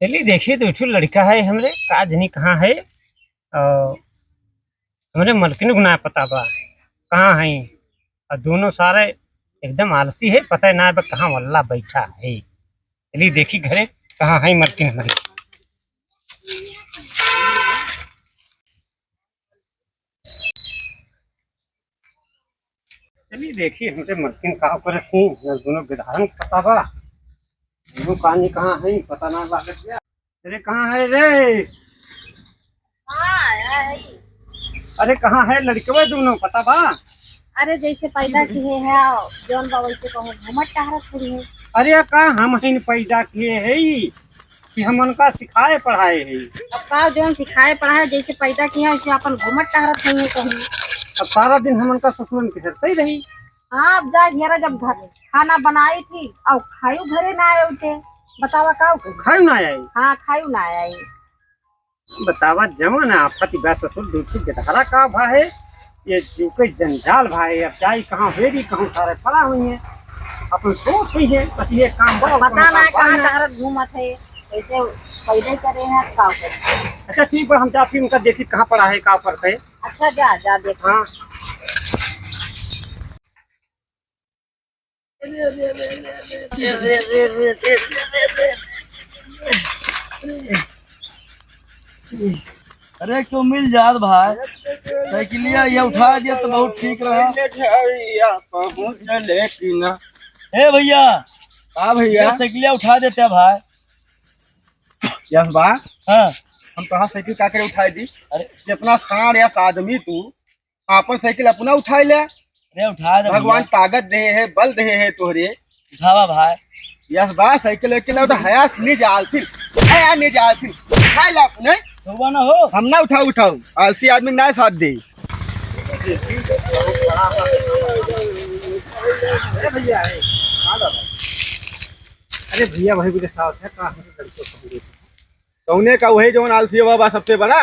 चलिए देखिए तो एक लड़का है हमरे का जनी कहाँ है और हमरे मलकिन को ना पता बा कहाँ है। और दोनों सारे एकदम आलसी है, पता है ना बा कहाँ वल्ला बैठा है। चलिए देखी घरे कहाँ है मलकिन हमारी। चलिए देखिए हमरे मलकिन कहाँ पर थी, दोनों गिधारन को पता बा। दोनों कहानी कहाँ है पता ना बा। अरे कहाँ है रे? हाँ है। अरे कहाँ है लड़के दोनों पता बा? अरे जैसे पैदा किए है जौन बा वैसे कहूँ घूमट टहरत थोड़ी है। अरे का हम ही पैदा किए है कि हम उनका सिखाए पढ़ाए है। अब का जौन सिखाए पढ़ाए जैसे पैदा किया वैसे अपन घूमट टहरत नहीं है कहीं। अब सारा दिन हम उनका ससुरन के करते ही रही। हाँ अब जा घेरा जब घर खाना बनाई थी और खायू घरे ना आए उठे। बतावा का करी। खायू ना आई। हाँ खायू ना आई। बतावा जवन आफत बा ससुर दूसरी गधारा का भा है। ये जो के जंजाल भाई अब चाहे कहाँ वेरी कहाँ सारे पड़ा हुई है। अपन सोच ही है बस ये काम बड़ा पता ना कहाँ टहरत घूमत है वैसे पैदा करे है का करे। अच्छा ठीक है हम जाती उनका देखी कहाँ पड़ा है का पर है। अच्छा जा जा देख। हाँ अरे क्यों मिल जात भाई। साइकिलिया ये उठा दिया तो बहुत ठीक रहा। पहुँचले कि ना। ए भैया हाँ भैया। साइकिलिया उठा देते हैं भाई। यस बा। हाँ हम कहाँ साइकिल का करे उठाई दी। अरे जितना साढ़ या आदमी तू आपन साइकिल अपना उठाई ले। अरे उठा दे भगवान भैया। ताकत दे है बल दे है तोहरे। उठावा भाई। यस बा साइकिल वाइकिल तो हया नहीं जालथिन। हया नहीं जालथिन उठाई ला अपने। सुबह ना हो। हम ना उठाऊ उठाऊ आलसी आदमी ना साथ दे। अरे भैया अरे भैया भाई मुझे साथ है कहाँ कौने का वही जवन आलसी बाबा सबसे बड़ा।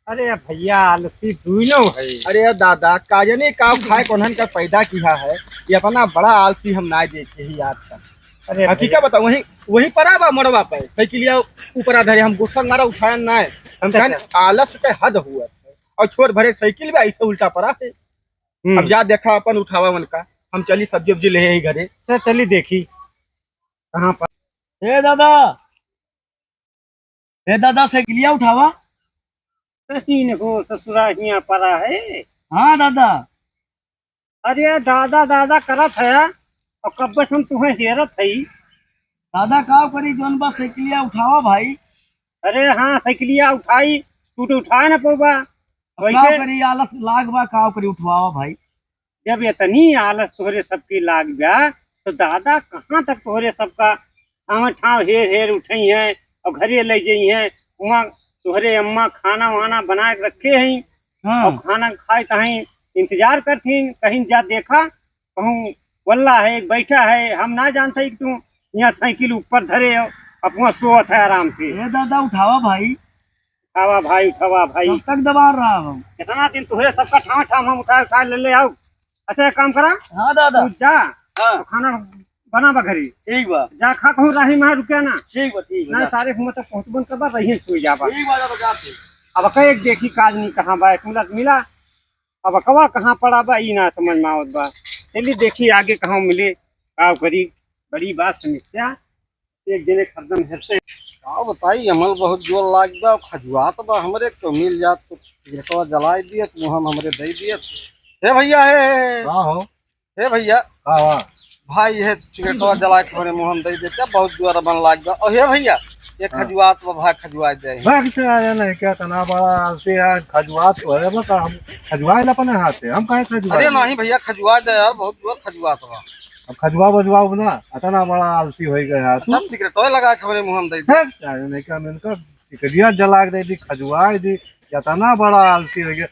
अरे भैया आलसी दोनों है। अरे यार दादा काजनी का खाए कौन का पैदा किया है। ये अपना बड़ा आलसी हम ना देखे ही आज तक। अरे हकीकत बताओ वही वही पड़ा बा मरवा पे साइकिलिया ऊपर आधारे हम गुस्सा मारा उठाया ना है। हम कहन आलस पे हद हुआ है। और छोट भरे साइकिल भी ऐसे उल्टा पड़ा है। अब जा देखा अपन उठावा मन का। हम चली सब्जी उब्जी ले ही घरे सर चली देखी कहाँ पर। ए दादा साइकिलिया उठावा। तीन को ससुरा हिया पड़ा है। हाँ दादा। अरे दादा दादा करत है और कब बस हम तुम्हें हेरत है। दादा का करी जोन बा साइकिलिया उठावा भाई। अरे हाँ साइकिलिया उठाई तू तो उठाए ना पोबा। अब का करी आलस लाग बा का करी उठवावा भाई। जब इतनी आलस तोहरे सबकी लाग गया तो दादा कहाँ तक तोहरे सबका ठाव ठाव हेर हेर उठई है और घरे ले गई है। वहाँ तोहरे अम्मा खाना वाना बना के रखे हैं। हाँ और खाना खाए कहीं इंतजार करथीन कहीं जा देखा कहूँ वल्ला है बैठा है। हम ना जानते कि तू यहाँ साइकिल ऊपर धरे हो अपना सोत है आराम से। ए दादा उठावा भाई। उठावा भाई कब तक दबा रहा हूँ। कितना दिन तुहरे सबका ठाम ठाम हम उठा उठा ले आओ। अच्छा एक काम करा हाँ दादा। तू जा हाँ तो खाना बना बा घरी ठीक बा। जा खा कहूँ राही में रुके ना। ठीक बा ठीक ना बा। सारे घूमत पहुँचबन कर बा रही सुई जाबा। ठीक बा दादा जाते। अब कई देखी काज नहीं कहाँ बा एक मिनट मिला। अब कवा कहाँ पड़ा बा ई ना समझ में आवत बा। चलिए देखिए आगे कहाँ मिले का करी बड़ी बात समस्या एक दिन हरदम हेरते। हाँ बताई हमल बहुत जोर लाग बा खजुआत बा हमरे को मिल जात तो सिगरेटवा जलाई दियत मुहम हमरे दे दियत। हे भैया हाँ हो। हे भैया हाँ हाँ भाई हे सिगरेटवा जला के हमरे मुहम दे देते बहुत जोर बन लाग बा। और हे भैया ये खजुआत बा भाई खजुआ दे। भाग से आया नहीं क्या तना बड़ा आलसी यार खजुआत तो है बता हम खजुआए अपने हाथ से हम कहे खजुआ। अरे नहीं भैया खजुआ दे यार बहुत जोर खजुआत बा। अब खजुआ बजुआ ना इतना बड़ा आलसी हो गया तू। अच्छा सिगरेटवा लगा के हमरे मुहम दे दे। नहीं क्या मैंने कहा सिकरिया जला के दे दी खजुआ दी इतना बड़ा आलसी हो गया।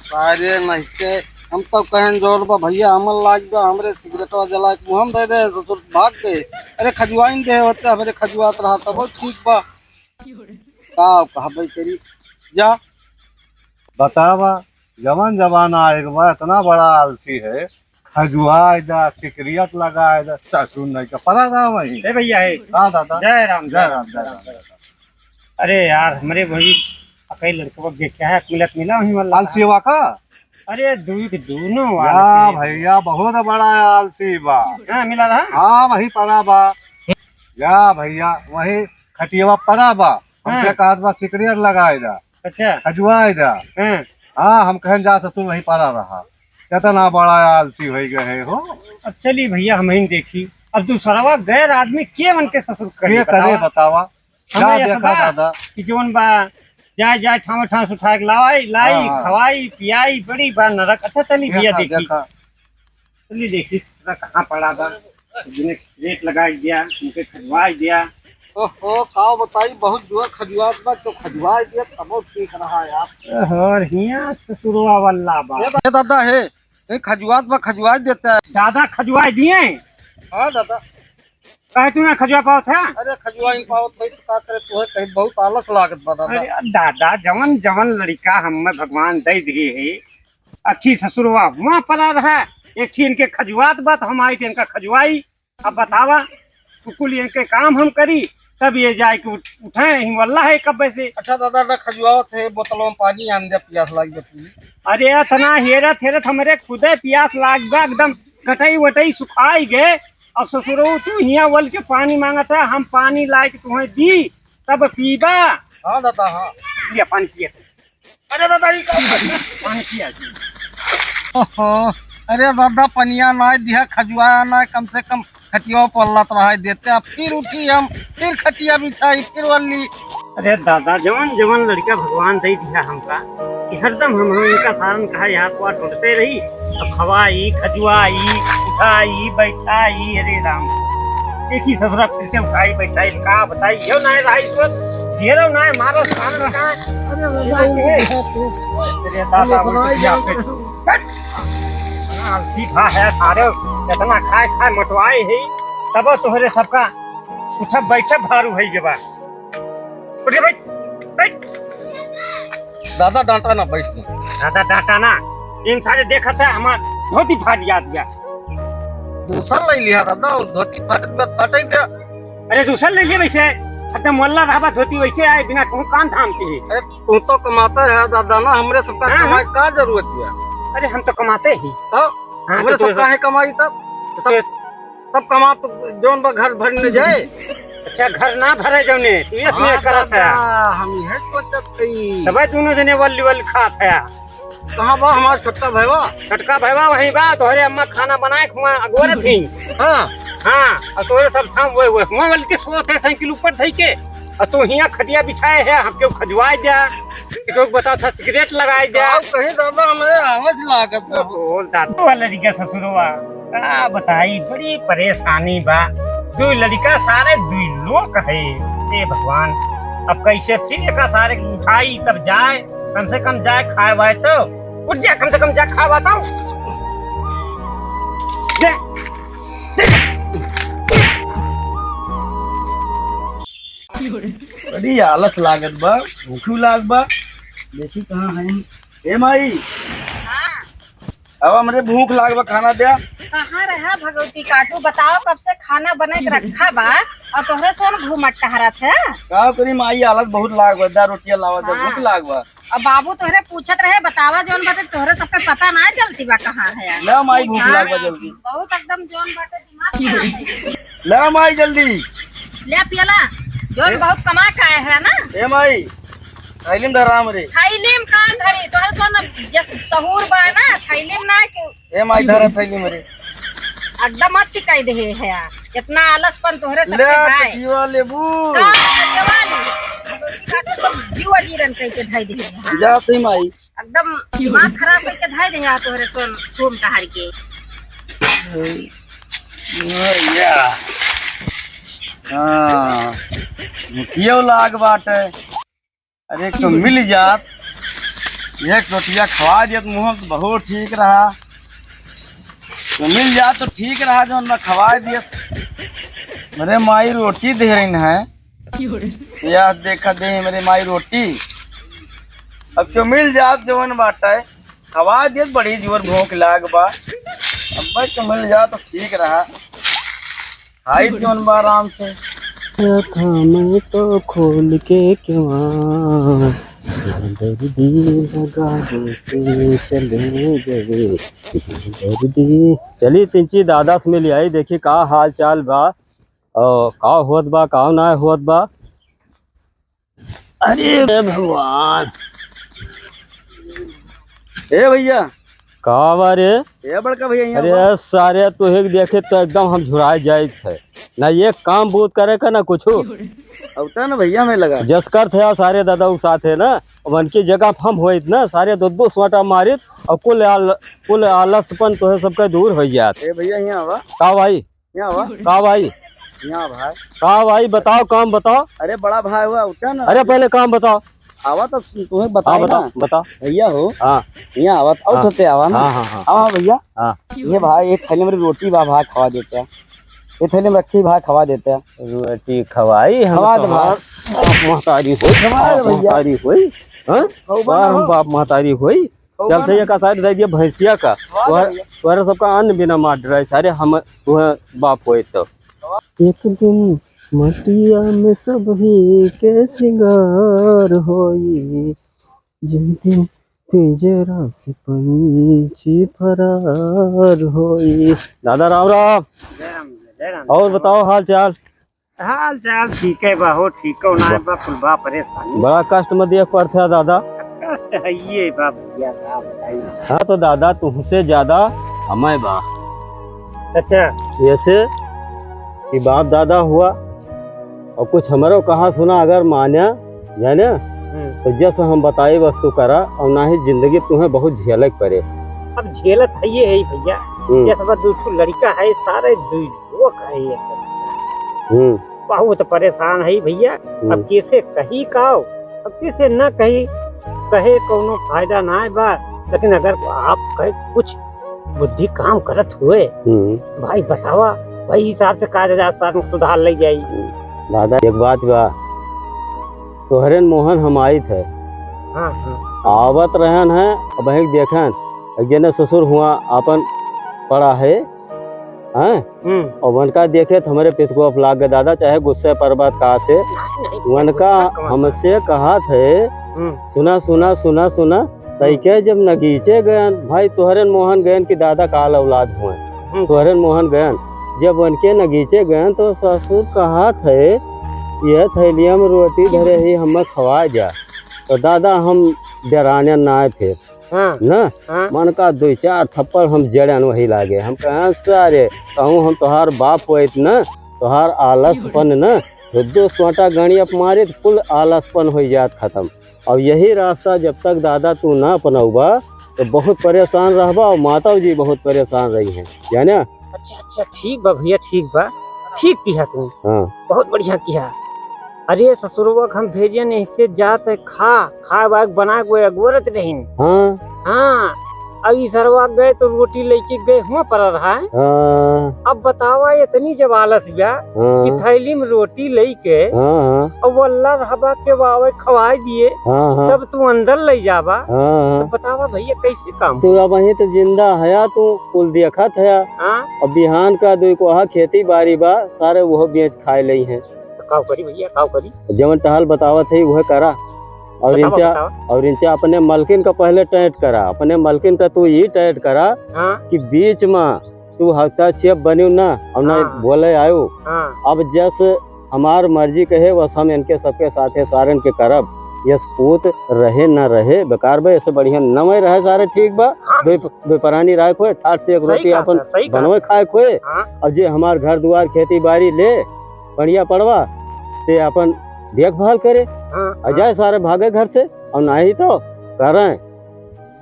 सारे नहीं के हम तो कहन जोर बा भैया हमल लाग बा हमरे सिगरेटवा जला के मुहम दे दे तो भाग गए। अरे खजुआइन दे होते हमरे खजुआत रहा तब बहुत ठीक बा का कहबे करी जा। बतावा जवान जमाना एक बार इतना बड़ा आलसी है खजुआए दा सिकरियत लगाए दा ससुर नहीं का पता ना वही। ए भैया है हाँ दादा। जय राम जय राम जय राम। अरे यार हमारे वही अकई लड़के को देख क्या है मिला वही वाला आलसी वा का? अरे दोनों या वाला भैया बहुत बड़ा आलसी बा। हाँ मिला रहा हाँ वही पड़ा बा। या भैया वही खटिया पड़ा बा। हमसे हाँ। कहा बा सिकरियत लगाए दा अच्छा खजुआए दा। हाँ हाँ हम कहें जा ससुर वही पड़ा रहा। कितना बड़ा आलसी हो गए हो। अब चलिए भैया हम ही देखी अब दूसरा गैर आदमी के मन के ससुर के करे बतावा। हमें जा ये देखा सबा दादा। कि जोन बा जाए ठाव ठाव उठा के लाई हाँ। खवाई पियाई बड़ी बार नरक। अच्छा चलिए भैया देखा देखी देखा। चलिए देखी कहाँ पड़ा बा जिन्हें रेट लगा दिया उनके खजवा दिया। ओहो का बताई बहुत जोर खजुआत बा तो खजुआ दिया तब ठीक रहा यार। और हिया ससुरवा वाला बा ये दादा है ये खजुआत बा खजुआ देता है। दादा खजवा दिए हाँ दादा। कहे तू ना खजवा पाओ था। अरे खजुआ इन पावत होई तो का करे तू है कहीं बहुत आलस लागत बा दादा। अरे दादा जवन जवन लड़का हमें भगवान दे दिए है अच्छी ससुरवा वहाँ पड़ा रहा एक थी इनके खजुआत बात हम आई थी इनका खजुआई। अब बतावा कुकुल इनके काम हम करी तब ये जाए के उठे हिमल्ला है कब से। अच्छा दादा ना खजुआवत है बोतलों में पानी आन दे प्यास लाग जाती है। अरे इतना हेरत हेरत हमारे खुदे प्यास लाग गया एकदम कटई वटई सुखाई गए। और ससुरो तू हिया वल के पानी मांगत है हम पानी ला के तुम्हें दी तब पीबा। हाँ दादा हाँ। ये पानी पिया अरे दादा ये पानी पिया ओहो अरे दादा पनिया ना दिया खजुआया ना कम से कम खटिया पल्लत रहा देते अब फिर उठी हम फिर खटिया बिछाई फिर वल्ली। अरे दादा जवन जवन लड़का भगवान दे दिया हमका कि हरदम हम इनका सारन कहा हाथ वाथ ढूंढते रही। अब खवाई खजुआई उठाई बैठाई अरे राम एक ही ससुरा फिर से उठाई बैठाई का बताई यो ना रही तो घेरो ना मारो सामने का। अरे दादा सीधा है सारे इतना खाए खाए मटवाए है तब तोहरे सबका उठब बैठब भारू है के बाद उठे बैठ बैठ। दादा डांटा ना बैठ दो। दादा डांटा ना इन सारे देखा था हमार धोती फाट याद गया। दूसरा ले लिया दादा धोती फटे दे। अरे दूसरा ले लिया वैसे एकदम मोल्ला रहा धोती वैसे आए बिना कहूँ कान थाम के। अरे तू तो कमाता है दादा ना हमरे सबका हाँ, कमाई का जरूरत है। अरे हम तो कमाते ही तो हाँ, हमरे तो सबका है कमाई तब सब कमा तो जोन बा घर भरने जाए। अच्छा घर ना भरे जौने तू ये हाँ, करत है हम ये सोचत थी तब दोनों जने वल्ली वल्ली खात है। कहाँ बा हमारा छोटा भैया। छटका भैया वहीं बा तोहरे अम्मा खाना बनाए खुआ अगोरे थी। हाँ हाँ और तोरे सब थाम वो हुआ वाले के सोते साइकिल ऊपर थई के और तू हिया खटिया बिछाए है हमके खजवाए जा एक बता था सिगरेट लगाए जा। आप कहीं दादा हमारे आवाज लागत बा। बोल दादा वाला लड़का ससुरवा का बताई बड़ी परेशानी बा। दो लड़का सारे दो लोग है हे भगवान अब कैसे फिर एक सारे उठाई तब जाए कम से कम जाए खाए वाए तो उठ जा कम से कम जा खा बाता बड़ी आलस लागत बा भूखू लाग बा देखी कहाँ है ए माई। अब हमरे भूख लाग बा खाना दे। कहाँ रहा भगवती काटू बताओ कब से खाना बना के रखा बा और तोहरे कौन घूमट टहरत है। का करी माई आलस बहुत लाग बा दा रोटियां लावा दे भूख लाग बा। और बाबू तोहरे पूछत रहे बतावा जोन बाटे तोहरे सबके पता ना चलती बा कहाँ है। ले माई भूख लाग बा जल्दी बहुत एकदम जोन बाटे दिमाग खराब है। ले माई जल्दी ले पियला जोन बहुत कमा खाए है ना। ए माई थैलीम धरा हमरे थैलीम कान धरी तोहरे कौन जस सहूर बा ना थैलीम ना के ए माई धरा थैली मरे एकदम मत चिकाई दे है इतना आलसपन तोहरे ले सबके भाई जीवा लेबू का जवानी भगवती काटू तो जीवा जीरन कह के धाई दे है जाते माई एकदम दिमाग खराब करके धाई दे तोहरे कौन घूम टहर के। या हां मुखियो लाग बाटे। अरे तो मिल जात एक रोटिया खवा दिया तो मुँह तो बहुत ठीक रहा तो मिल जात तो ठीक रहा जो मैं खवा दिया। मेरे माई रोटी दे रही है या देखा दे मेरे माई रोटी अब क्यों मिल जात जो बाटा है खवा दिया बड़ी जोर भूख लाग बा अब तो मिल जा तो ठीक रहा। हाइट जोन बा आराम से। था मैं तो खोल के क्यों दर्दी लगा देते चले गए दर्दी। चली तिंची दादा से मिल आई, देखी का हाल चाल बा और का होत बा का ना होत बा। अरे भगवान, ए भैया का बारे ये बड़का भैया यहाँ अरे बा। सारे तुहे देखे तो एकदम हम झुराए जाए थे ना, ये काम बूत करे का ना कुछ अब ना भैया में लगा जसकर थे सारे दादा के साथ है ना। वन की जगह हम होइत ना सारे दो दो स्वाटा मारित और कुल आलसपन तो है सबका दूर हो जात। ए भैया यहाँ बा, का भाई यहाँ बा, का भाई यहाँ भाई। का भाई बताओ काम बताओ। अरे बड़ा भाई हुआ उठा ना। अरे पहले काम बताओ। आवा तो तुम्हें हाँ बताओ बताओ ना बताओ। भैया हो। हाँ यहाँ आवा तो हाँ। होते आवा ना। हाँ हाँ हाँ आवा भैया। हाँ ये भाई एक थैली मेरी रोटी बा भाई खवा देते हैं। ये थैली में रखी भाई खवा देते हैं। रोटी खवाई हम खवा दे तोहार बाप महतारी होई खवा दे भैया। महतारी होई। हाँ खवा हम बाप महतारी होई। चलते ये का साइड दे दिया भैंसिया का तुम्हारा सबका अन्न बिना मार रहा सारे हम तुम्हें बाप होए। तो एक दिन मटिया में सब ही के सिंगार होई, जिन दिन पिंजरा से पंछी फरार होई। दादा राम राम। और बताओ हाल चाल। हाल चाल ठीक है बा, हो ठीक हो ना बा, कुल बा परेशानी बड़ा कष्ट में देख पड़ता है दादा। ये बा भैया साहब बताइए। हाँ तो दादा तुमसे ज्यादा हमें बा अच्छा ऐसे कि बाप दादा हुआ और कुछ हमारो कहा सुना अगर मान्या जाने तो जैसे हम बताए वस्तु करा और ना ही जिंदगी तुम्हें बहुत झेलक पड़े। अब झेलत है ये है भैया, ये सब दूसरा लड़का है सारे लोग है ये बहुत परेशान है भैया। अब कैसे कही काओ, अब कैसे न कही कहे कोनो फायदा ना है बा। लेकिन अगर आप कहे कुछ बुद्धि काम करत हुए भाई बतावा, भाई हिसाब से कागजात सुधार ले जाई। दादा एक बात बा, तोहरे मोहन हम आई थे। हाँ आवत रहन है अब वही देखन जने ससुर हुआ अपन पड़ा है और वनका देखे तो हमारे पित को लाग गए दादा, चाहे गुस्से पर बात कहा से वनका हमसे कहा थे सुना सुना सुना सुना तैके जब नगीचे गयन भाई तोहरे मोहन गयन की दादा काल औलाद हुए तोहरे मोहन गयन जब उनके नगीचे गयन तो ससुर कहा थे यह थैलिया में रोटी धरे ही हमें खवा जा। तो दादा हम डराने ना आए फिर न मन का दो चार थप्पड़ हम जड़न वही लागे। हम कहें सारे कहूँ हम तोहार बाप होत न तोहार आलसपन न दो सोटा गणी अप मारे तो कुल आलसपन हो जात खत्म। और यही रास्ता जब तक दादा तू ना अपनाऊबा तो बहुत परेशान रहबा और माता जी बहुत परेशान रही हैं जाने। अच्छा अच्छा ठीक बा भैया, ठीक बा, ठीक किया तू। हाँ बहुत बढ़िया किया। अरे ससुरवा हम भेजे नहीं से जात है खा बाग बना गए अगोरत नहीं। हाँ अब सरवा गए तो रोटी लेके गए हुआ पर रहा है। अब बतावा इतनी जब आलस गया कि थैली में रोटी लेके और वो अल्लाह रहबा के बावे खवाए दिए तब तू अंदर ले जाबा। तो बतावा भैया कैसे काम तू अब वही तो जिंदा है तू कुल देखत है। अब बिहान का दो को खेती बाड़ी बा सारे वो बेच खाए लई है। काव करी भैया काव करी जवन टहल बतावत है वह करा। और इनचा अपने मलकिन का पहले टाइट करा, अपने मलकिन का तू ये टाइट करा कि बीच में तू हस्ताक्षेप बनी ना और ना बोले आयो। अब जस हमार मर्जी कहे बस हम इनके सबके साथे सारन के करब। यस पूत रहे न रहे बेकार बा, ऐसे बढ़िया न रहे सारे ठीक बा। बेपरानी राय खोए ठाट से एक रोटी अपन बनवे खाए खोए। और जे हमार घर द्वार खेती बाड़ी ले बढ़िया पड़वा ते अपन देखभाल करे अजय सारे भागे घर से और ना ही तो करें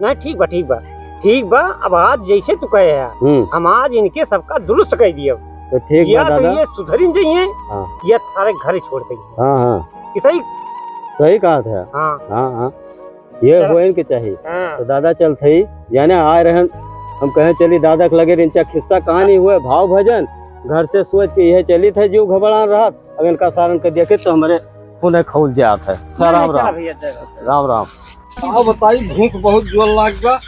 ना। ठीक बा ठीक बा ठीक बा। अब आज जैसे तू कहे है हम आज इनके सबका दुरुस्त कर दिया तो ठीक बा दादा। तो ये सुधरिन जाइए ये सारे घर छोड़ देंगे। हाँ सही सही कहा था। हाँ ये होए के चाहिए। तो दादा चल थी जाने आए रहन हम कहे चली दादा के लगे इनका खिस्सा कहानी हुए भाव भजन घर से सोच के यह चली थे जो घबरा रहा। अब इनका सारन के देखे तो हमारे पुनः खौल जात है। राम राम राम राम। बताई भूख बहुत जोर लाग बा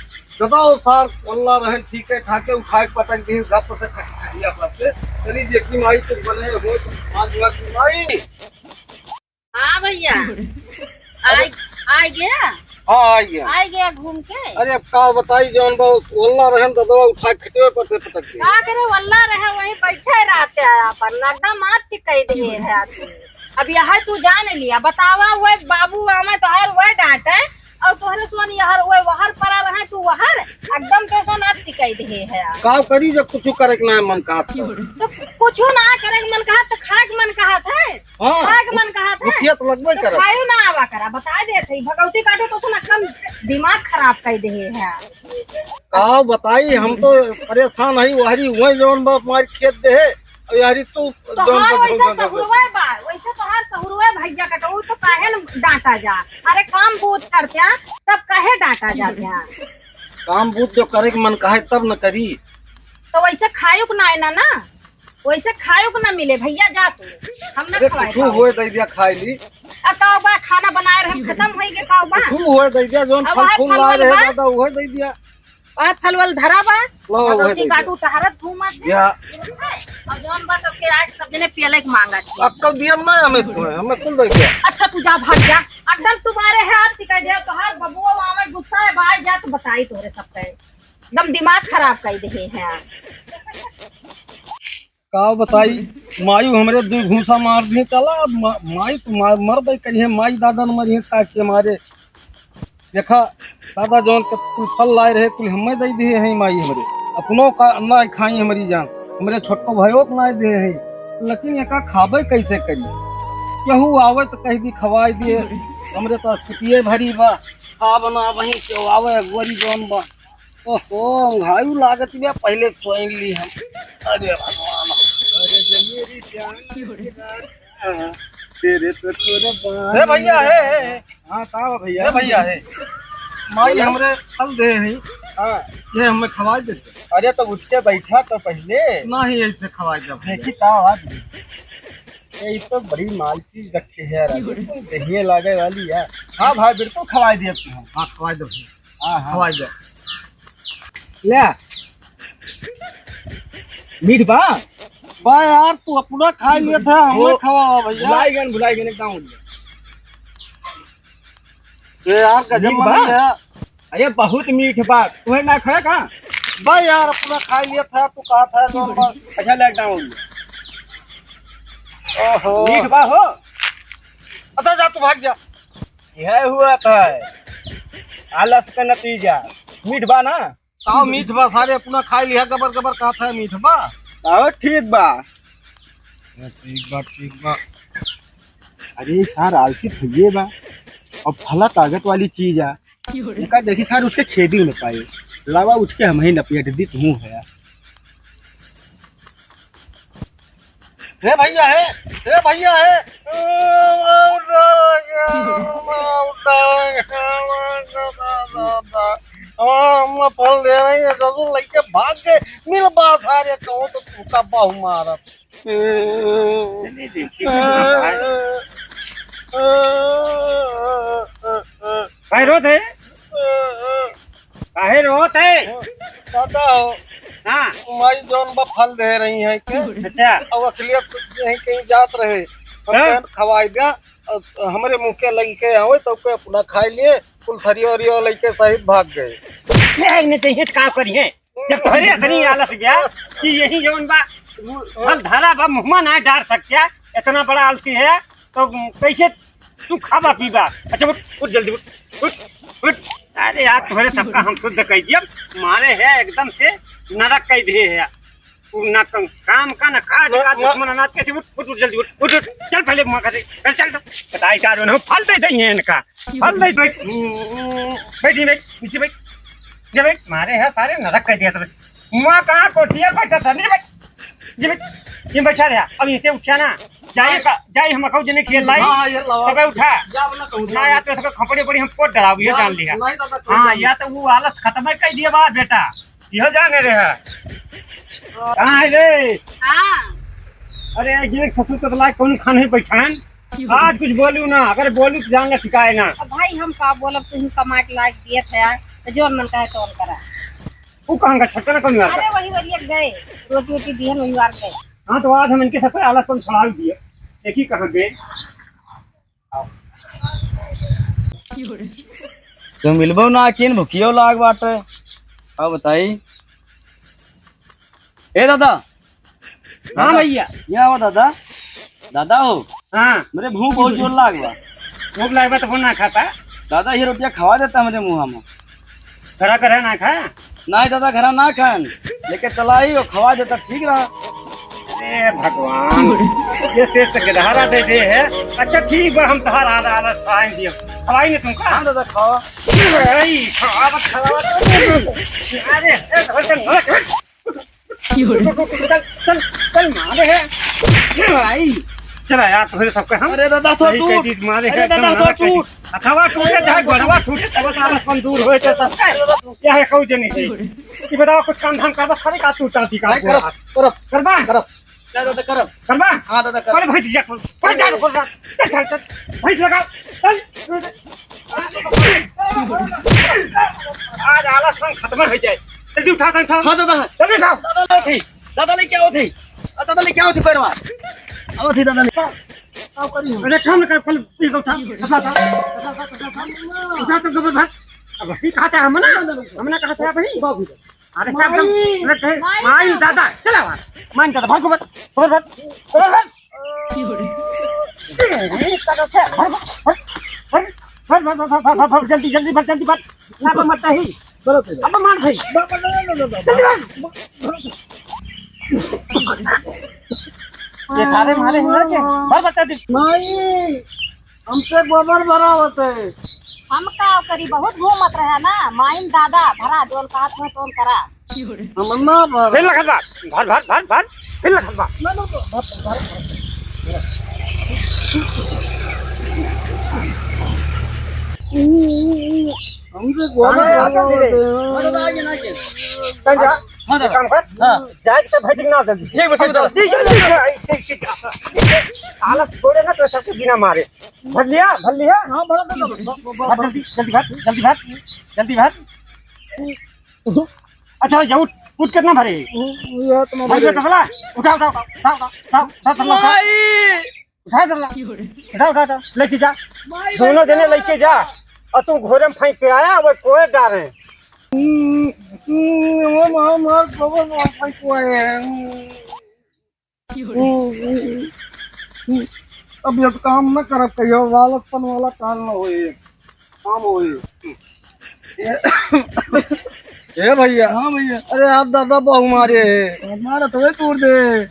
बताओ सर अल्लाह रहे ठीक है ठाके उठा के पटक दी गप से खटिया पर से चली देखी माई तो बने हो आज की माई। हाँ भैया आ गया हाँ आ गया घूम के। अरे अब का बताई जौन बा अल्लाह रहे तो दवा उठा के खटिया पर से पटक दी। का करे वल्ला रहे वहीं बैठे रहते आया पर लगदा मात के कह दिए है तू। अब यहाँ तू जान लिया बतावा हुए बाबू आमा तो हर वह डांटे और तोहरे सोन यार ओए वहर परा रहे तू वहर एकदम तो सोन आज टिकाई दे है। का करी जब कुछ करे के ना मन कहा तो कुछ ना करे के मन कहा तो खाए के मन कहा था। हां खाए के मन कहा था मुखिया तो लगबे तो करे खायो ना आवा करा बता दे थे भगवती काटो तो सुन एकदम दिमाग खराब कर दे है। का बताई हम तो परेशान हई वहरी वही जौन बा मार खेत दे है और यारी तू तो जौन हार बा वैसे सहुरवे बा वैसे तो हार सहुरवे भैया कटो तो काहे न डांटा जा। अरे काम बूझ करते तब काहे डांटा जाते काम बूझ जो करे के मन कहे तब न करी। तो वैसे खायो को ना ना वैसे खायो को ना मिले भैया जा तू हम ना अरे खवाए कुछ हुए दे दिया खाई ली काओ बा खाना बनाए रहे खत्म होई के काओ बा कुछ हुए दे दिया जौन अब फल आए फूल फल लाए वाले रहे बा? दादा वही दे दिया। और फलवल धरा बा लो वही भगवती दे काटू टहरत घूमत है। या और जौन बा सबके आज सब जने पियले के मांगा थी। अब कब दिया ना हमें कुल दे दिया। अच्छा तू जा भाग जा एकदम तुम्हारे हाथ सिखाई दे तो हर बबुआ वहां में गुस्सा है बाहर जा तो बताई तोरे सब पे एकदम दिमाग खराब कर दे है। का बताई मायू हमरे दू घूसा मार दी चला माई तो मर गई कहीं माई दादा न मरी का के मारे देखा दादा जौन के कुल फल लाए रहे कुल हमें दे दिए हैं माई हमरे अपनों का ना खाई हमारी जान हमरे छोटको भाइयों को ना दे हैं लेकिन ये का खाबे कैसे करी केहू आवे तो कह दी खवाई दिए हमरे तो स्थितिये भरी बा खा बना वही के आवे गोरी जौन बा ओहो घायु लागत बा पहले सोई ली हम। अरे भगवान मेरी जान तेरे तो थोड़ा भैया है। हाँ का भैया ये भैया है माई हमरे फल दे हैं। हाँ ये हमें खवाई देते अरे तो उठ के बैठा तो पहले ना ही ऐसे खवाई जब देखी का आवाज ये तो बड़ी माल चीज रखे है दहिए लागे वाली है। हाँ भाई बिल्कुल खवाई दिया तू। हाँ खवाई दो हाँ हाँ खवाई दो ले मीठ बा बा यार तू अपना खा लिया था हमें खवाओ भैया भुलाई गन एकदम ये यार गजब मीठ बना बा? है। अरे बहुत मीठ बा तुम्हें ना खाया का बा यार अपना खा लिया था तू कहा था जौन बा अच्छा ले एकदम ओहो मीठ बा हो अच्छा जा तू भाग जा। यह हुआ था आलस का नतीजा मीठ बा ना। आओ मीठ बा सारे अपना खा लिया गबर गबर कहा था मीठ बा। आओ ठीक बा ठीक बा अरे सार आलसी भैये बा और फला ताकत वाली चीज है इनका देखी सार उसके खेती में पाए लावा उठ के हम ही नपेट दी तू है। हे भैया है हे भैया है फल दे रही है जरूर लेके भाग गए मिल बात सारे कहो तो तूका बाहु मारा काहे रोत है काहे रोत है दादा हो हाँ माई जौन बा फल दे रही है के अच्छा अब अखिलियत यहीं कहीं जात रहे हाँ? हम खवाई दिया हमारे मुँह के लगी के आवे तो के अपना खाई लिए कुल थरियो वरियो लेके सहित भाग गए। ने चाहिए का करिए जब तोहरे अखनी आलस गया कि यही जौन बा फल धारा बा मुहमा ना डाल सकता इतना बड़ा आलसी है तो कैसे तू खावा पीवा। अच्छा उठ जल्दी उठ अरे यार तुम्हारे सबका हम शुद्ध कह दिया मारे है एकदम से नरक कह दिए है ना काम का ना काज का दुश्मन अनाज कैसे उठ जल्दी उठ चल पहले मौका दे चल बताई चारों ने फल दे देंगे इनका फल दे बैठी बैठ नीचे बैठ जे बैठ मारे है सारे नरक कह दिया तुम्हें वहाँ कहाँ कोठिया बैठा था नहीं बैठ ये बैठा रहा अब इसे उठा ना जाइए हम कहूँ जने खेल लाई सब उठा ना या तो इसको खपड़े पड़ी हम पोट डरा ये जान लिया हाँ या तो वो आलस खत्म कर दिया बा बेटा यह जाने रहे कहाँ है रे हाँ अरे ये ससुर तो लायक कौन खाने बैठान आज कुछ बोलू ना, अगर बोलू तो जानना सिखाए ना। अब भाई हम का बोलब, तुम कमा के लायक दिए थे यार, तो जो मन कहे तो करा। वो कहाँ छक्का ना कौन मारता। अरे वही वही गए, रोटी वोटी दिए वही बार गए। हाँ तो आज हम इनके सब आलस पर छड़ा दिए, देखी कहाँ गए। तो मिलबो ना किन भूखियो लाग बाटे। अब बताई ए दादा। हाँ भैया। यहाँ आओ दादा। दादा हो, हाँ मेरे भूख बहुत जोर लाग बा। भूख लगे तो फोन ना खाता। दादा ये रोटियां खवा देता मेरे मुँह में। खरा करे ना खा। नहीं दादा घर ना खान, लेके चलाई और खवा देता ठीक रहा। अरे भगवान, ये शेष तक गधारा दे दे है। अच्छा ठीक बा, हम तहार आला आला खाएं दियो, खवाएंगे तुमको। हाँ दादा खावा। अरे खवावत खवावत। अरे चल चल मारे है। भाई चला यार, तुम्हारे सबका हम। अरे दादा तो सही कह दी मारे है। अरे दादा तो टूट। अथवा टूटे चाहे गड़वा टूटे, तब तारा कम दूर होए तो सबका क्या है कहू जनी है। कि बताओ कुछ काम धाम करबा, सारे का टूटा थी का करब करब करबा करब। क्या दादा करब? करबा। हाँ दादा करब। अरे भाई जा कोई जा कोई चल चल भाई लगा चल। आज आला संग खत्म हो जाए, जल्दी उठा उठा। हाँ दादा जल्दी उठा। दादा ले थी। दादा ले क्या होती? दादा ले क्या होती पैरवा? आओ थी दादा ले। आओ करी। अरे काम कर फल पी उठा उठा तो गबर भाग। अब ही खाता है हमना कहता है भाई। अरे क्या एकदम माई दादा चला मान दादा भाग भाग भाग भाग भाग। जल्दी जल्दी भाग जल्दी भाग। ना मरता ही अब मान भाई। ये सारे मारे हैं के भर बता दे। नहीं, हमसे गोबर भरा होते। हम का करी, बहुत घूमत रहा ना। माइन दादा भरा जोन काट में तोन करा। हम ना भर। फिर लखत बात भर भर भर भर फिर लखत बात। हमसे गोबर भरा होते। दादा आगे ना के। चल जा। हाँ दादा। काम कर। हाँ। जाए तो भाई ना जल्दी। ठीक बच्चे जल्दी। हालत छोड़े ना तो सबके बिना मारे। भर लिया हाँ भरा दादा। जल्दी जल्दी भाग जल्दी भाग जल्दी भाग। अच्छा जाओ उठ कितना भरे। ये तो भाई तो तसला उठा उठा उठा उठा उठा उठा लेके जा। दोनों जने लेके जा और तू घोड़े में फेंक के आया वो कोई डर है। हमार गोबर वापस को आए हैं। अब ये काम न करब कहियो, वालतपन वाला काम न होए, काम होए। ए भैया। हाँ भैया। अरे आज दादा बहु मारे है। हमारा तो वे तोड़ दे।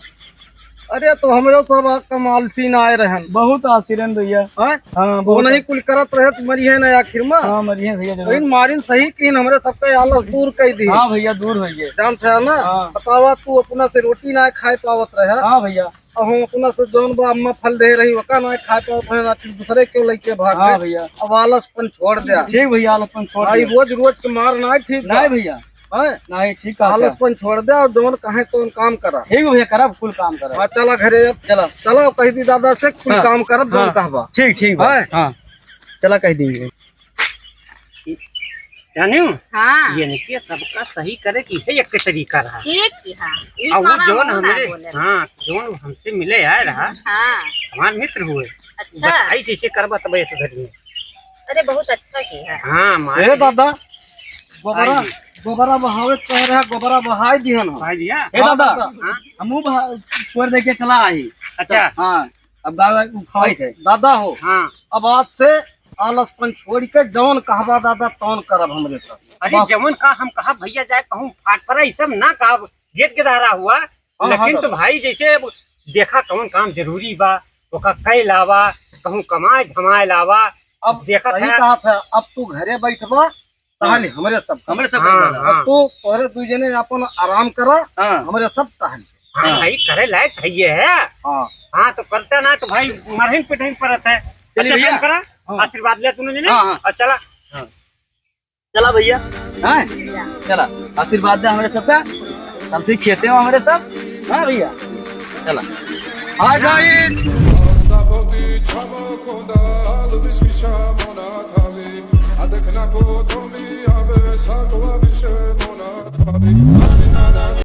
अरे तो हमरो तो कमाल सीन आए रहन। बहुत आशीर्वाद भैया। हाँ हाँ वो नहीं कुल करत रहे तो मरी है ना आखिर में। हाँ मरिए भैया जरूर। लेकिन मारिन सही की हमरे सबके आलस दूर कर दी। हाँ भैया दूर भैया। जानते है ना। हाँ। बतावा तू अपना से रोटी ना खाए पावत रहे। हाँ भैया। अब हम अपना से जौन बा अम्मा फल दे रही वका ना खाए पावत रहे ना, दूसरे क्यों लेके भाग हाँ गए। भैया। अब आलसपन छोड़ दिया। ठीक भैया आलसपन छोड़ भाई दिया। रोज रोज के मार ना ठीक बा। नहीं भैया हैं? नहीं ठीक कहा। आलसपन छोड़ दे और जौन कहे तो काम करा। ठीक भैया करब कुल काम करब। हाँ चला घरे अब। चला चलो कह दी दादा से कुल हाँ। काम करब जौन हाँ। कहबा। ठीक ठीक भाई। हाँ चला कह देंगे। जानियो हाँ ये नहीं कि सबका सही करे की है एक तरीका रहा। एक की हाँ ये और वो खाना जोन हम ना हमारे बोले। हाँ जोन हमसे मिले आए रहा हाँ हमारे मित्र हुए। अच्छा। ऐसे ऐसे करबा तब ऐसे घर में। अरे बहुत अच्छा की है। हाँ ए दादा गोबरा हाँ जी। गोबरा बहावे कह रहा गोबरा बहाई दिहन हम। भाई दिया। ए दादा हाँ हमू छोड़ दे के चला आई। अच्छा हाँ अब गाय खवाई थे। दादा हो हाँ। अब आज से आलसपन छोड़ के जौन कहबा दादा तौन करब हमरे साथ। अरे जमन का हम कहा भैया जाए कहूँ फाट पड़ा ये सब ना कहा गेट के दारा हुआ। लेकिन हाँ, तो भाई जैसे देखा कौन काम जरूरी बा ओका कई लावा कहूँ कमाए धमाए लावा। अब देखा सही था। कहा था। अब तू घरे बैठबा कहानी हमरे सब हमरे सब हाँ, कर हाँ। अब तू तोहरे दू जने अपन आराम करा। हाँ हमरे सब कहानी। हाँ भाई करे लायक है ये है। हाँ हाँ तो करता ना तो भाई मरहिन पिटहिन परत है। चलिए अच्छा भैया। काम करा हाँ। आशीर्वाद ले तूने हाँ, हाँ। और चला। चला भैया। हाँ चला आशीर्वाद दे हमारे सबका। सबसे खेते हो हमारे सब। हाँ भैया चला। आ जाइए।